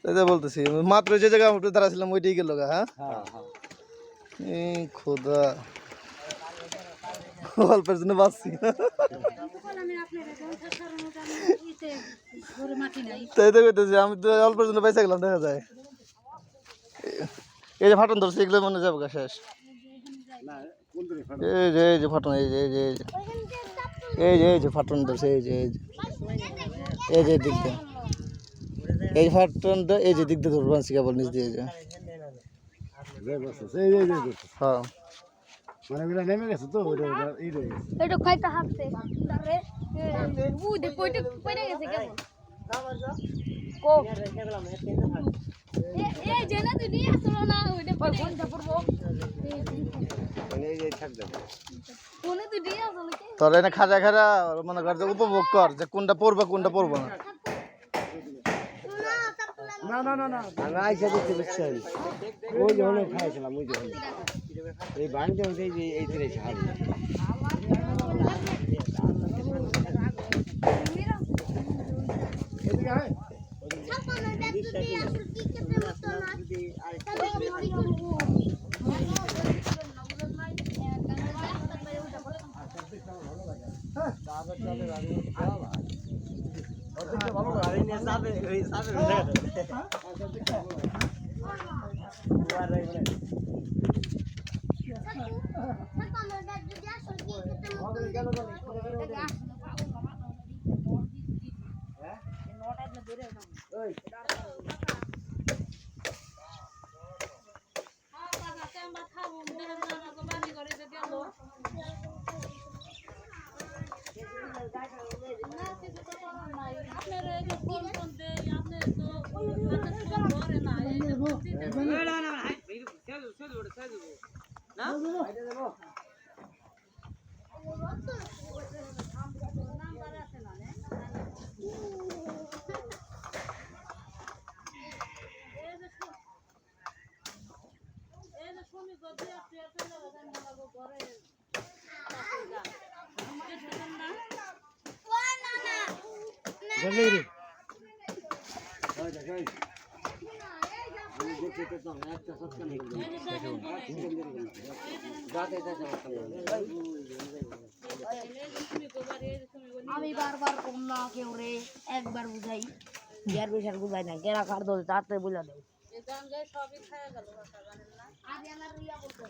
তাই তো বলতেছি মাত্র যে জায়গায় আমরা দাঁড়াছিলাম ওইটাই গেল গা। হ্যাঁ খোদা অল্পের জন্য বাঁচছি। তাই তো কইতেছি আমি তো অল্পের জন্য পয়সা গেলাম দেখা যায়। এই যে ফাটন ধরছে এগুলো মনে যাবো গা শেষ। এই যে ফাটন এই যে এই যে ফাটন ধরছে এই যে দিক দিয়ে এই ফাটনটা এই যে দিক দিয়ে ধরবো আনছি কেবল নিচ দিয়ে যে হ্যাঁ মানে ওটা নেমে গেছে তো এটা খাইতে হাঁটছে আরে ওই দেখো এটা পড়ে গেছে কেমন কো এই জানা তুই নিয়ে আসলো না ওইটা কোনটা পড়বো এই থাকবে কোনে তুই নিয়ে আসলো কি তোর এনে খাজা খাজা মনে কর যে উপভোগ কর যে কোনটা পড়বে কোনটা পড়বো না। না না না না আমি আইসা দেখতে বুঝছেন ওই যে অনেক খাইছিলাম ওই যে এই বাড়িতে এই যে এই তিরে ছাড় ভালো গাড়ি নিয়ে যাবে ওই যাবে আমি বারবার কম না কেউ রে একবার বুঝাই ইয়ার বেশি বুঝাই না কেরা কার দল তাতে বুঝা দেয় এই গান গায় সবই খায়া গেল ভাষা জানেন না আজ আমার রিয়া বলতে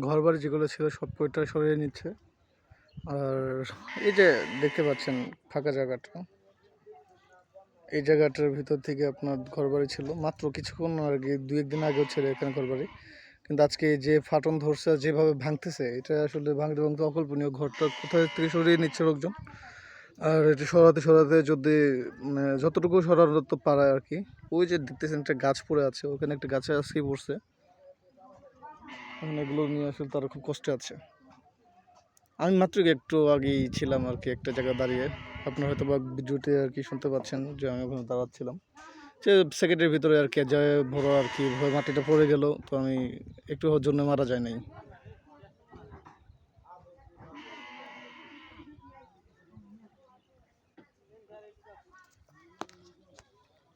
ঘর বাড়ি যেগুলো ছিল সব কয়টা সরিয়ে নিচ্ছে। আর এই যে দেখতে পাচ্ছেন ফাঁকা জায়গাটা, এই জায়গাটার ভিতর থেকে আপনার ঘর বাড়ি ছিল মাত্র কিছুক্ষণ আগে, 2-1 দিন আগেও ছিল এখানে ঘর বাড়ি, কিন্তু আজকে যে ফাটন ধরছে যেভাবে ভাঙতেছে, এটা আসলে ভাঙতে ভাঙতে অকল্পনীয়। ঘরটা কোথায় থেকে সরিয়ে নিচ্ছে লোকজন, আর এটা সরাতে সরাতে যদি মানে যতটুকু সরানো তো পারে আর কি। ওই যে দেখতেছেন একটা গাছ পড়ে আছে, ওখানে একটা গাছে আজকে পড়ছে, এখন এগুলো নিয়ে আসলে তারা খুব কষ্টে আছে। আমি মাত্র একটু আগেই ছিলাম আর কি একটা জায়গায় দাঁড়িয়ে, আপনারা হয়তো বা ভিডিওতে আর কি শুনতে পাচ্ছেন যে আমি ওখানে দাঁড়াচ্ছিলাম। সে সেকেন্ডের ভিতরে আর কি যায় বড় আর কি মাটিটা পড়ে গেল, তো আমি একটু জন্য মারা যায় নাই।